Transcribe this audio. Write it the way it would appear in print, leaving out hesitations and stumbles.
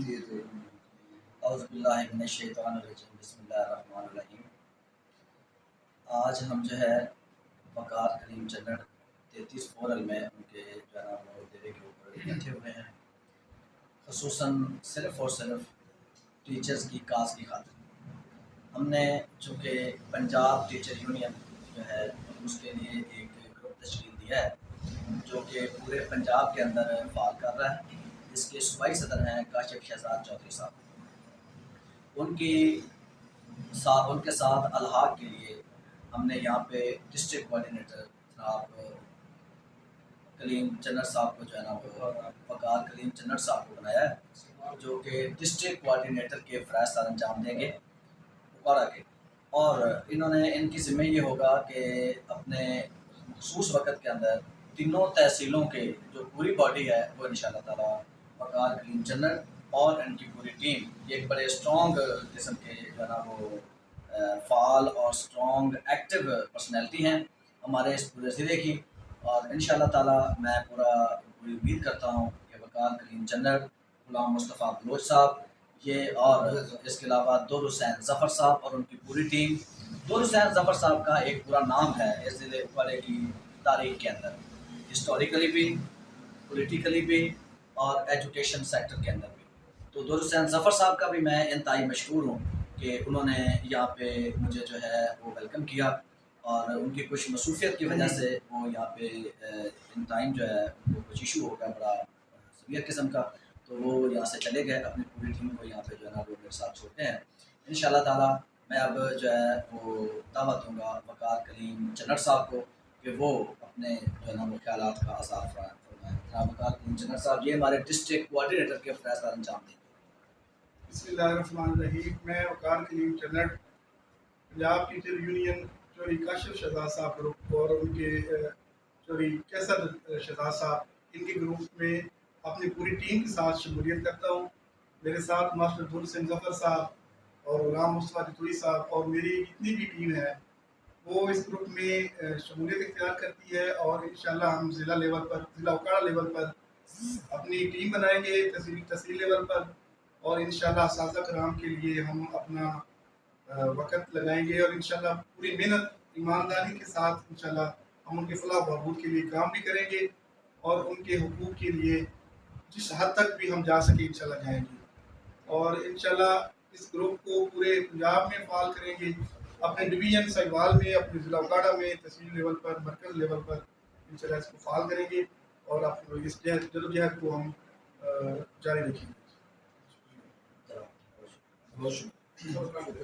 اعوذ باللہ من الشیطان الرجیم بسم اللہ الرحمن الرحیم۔ آج ہم جو ہے وقار کریم جنرل 33 فورل میں ان کے جو ہے نا وہ ڈیرے کے اوپر بیٹھے ہوئے ہیں، خصوصاً صرف اور صرف ٹیچرز کی کاز کی خاطر۔ ہم نے چونکہ پنجاب ٹیچر یونین جو ہے اس کے لیے ایک گروپ تشکیل دیا ہے جو کہ پورے پنجاب کے اندر فعال کر رہا ہے، اس کے صوبائی صدر ہیں کاشف شہزاد چودھری صاحب۔ ان کے ساتھ الحاق کے لیے ہم نے یہاں پہ ڈسٹرکٹ کوآرڈینیٹر جناب کلیم چنر صاحب کو جو ہے نا وہ وقار کلیم چنر صاحب کو بنایا ہے، جو کہ ڈسٹرکٹ کوآرڈینیٹر کے فرائض سر انجام دیں گے وقارا کے، اور انہوں نے ان کی ذمہ یہ ہوگا کہ اپنے مخصوص وقت کے اندر تینوں تحصیلوں کے جو پوری باڈی ہے وہ انشاءاللہ تعالیٰ وقار کلیم چنر اور ان کی پوری ٹیم، یہ ایک بڑے اسٹرانگ قسم کے جو ہے نا وہ فعال اور اسٹرانگ ایکٹیو پرسنالٹی ہیں ہمارے اس پورے ضلع کی، اور انشاءاللہ تعالیٰ میں پوری امید کرتا ہوں کہ وقار کلیم جنرل غلام مصطفیٰ بلوچ صاحب یہ، اور اس کے علاوہ دور حسین ظفر صاحب اور ان کی پوری ٹیم۔ دور حسین ظفر صاحب کا ایک پورا نام ہے اس ضلع والے کی تاریخ کے اندر، ہسٹوریکلی بھی، پولیٹیکلی بھی اور ایجوکیشن سیکٹر کے اندر بھی۔ تو دور حسین ظفر صاحب کا بھی میں انتہائی مشکور ہوں کہ انہوں نے یہاں پہ مجھے جو ہے وہ ویلکم کیا، اور ان کی کچھ مصروفیت کی وجہ سے وہ یہاں پہ ان ٹائم جو ہے وہ کچھ ایشو ہو گیا بڑا سیویئر قسم کا، تو وہ یہاں سے چلے گئے، اپنی پوری ٹیم کو یہاں پہ جو ہے نا وہ میرے ساتھ چھوڑتے ہیں۔ انشاءاللہ تعالیٰ میں اب جو ہے وہ دعوت دوں گا وقار کلیم چنر صاحب کو کہ وہ اپنے جو ہے نا وہ خیالات کا اظہار فرمائیں۔ جناب وقار کلیم چنر صاحب یہ ہمارے ڈسٹرکٹ کوآرڈینیٹر کے فرائض سر انجام دیں گے۔ بسم اللہ الرحمن الرحیم۔ میں وقار کلیم چنر پنجاب ٹیچر یونین چوری کاشف شہزاد صاحب گروپ اور ان کے چوری کیسر شہزاد صاحب ان کے گروپ میں اپنی پوری ٹیم کے ساتھ شمولیت کرتا ہوں۔ میرے ساتھ ماسٹر دور حسین ظفر صاحب اور غلام مصطفیٰ چودھری صاحب اور میری جتنی بھی ٹیم ہے وہ اس گروپ میں شمولیت اختیار کرتی ہے، اور انشاءاللہ ہم ضلع لیول پر، ضلع وقارا لیول پر اپنی ٹیم بنائیں گے، تحصیل لیول پر، اور انشاءاللہ اساتذہ کرام کے لیے ہم اپنا وقت لگائیں گے، اور انشاءاللہ پوری محنت ایمانداری کے ساتھ انشاءاللہ ہم ان کے فلاح و بہبود کے لیے کام بھی کریں گے، اور ان کے حقوق کے لیے جس حد تک بھی ہم جا سکیں انشاءاللہ جائیں گے، اور انشاءاللہ اس گروپ کو پورے پنجاب میں فعال کریں گے، اپنے ڈویژن سہیوال میں، اپنے ضلع وقارا میں، تحصیل لیول پر، مرکز لیول پر انشاءاللہ اس کو فعال کریں گے، اور اس جدوجہد کو ہم جاری رکھیں گے۔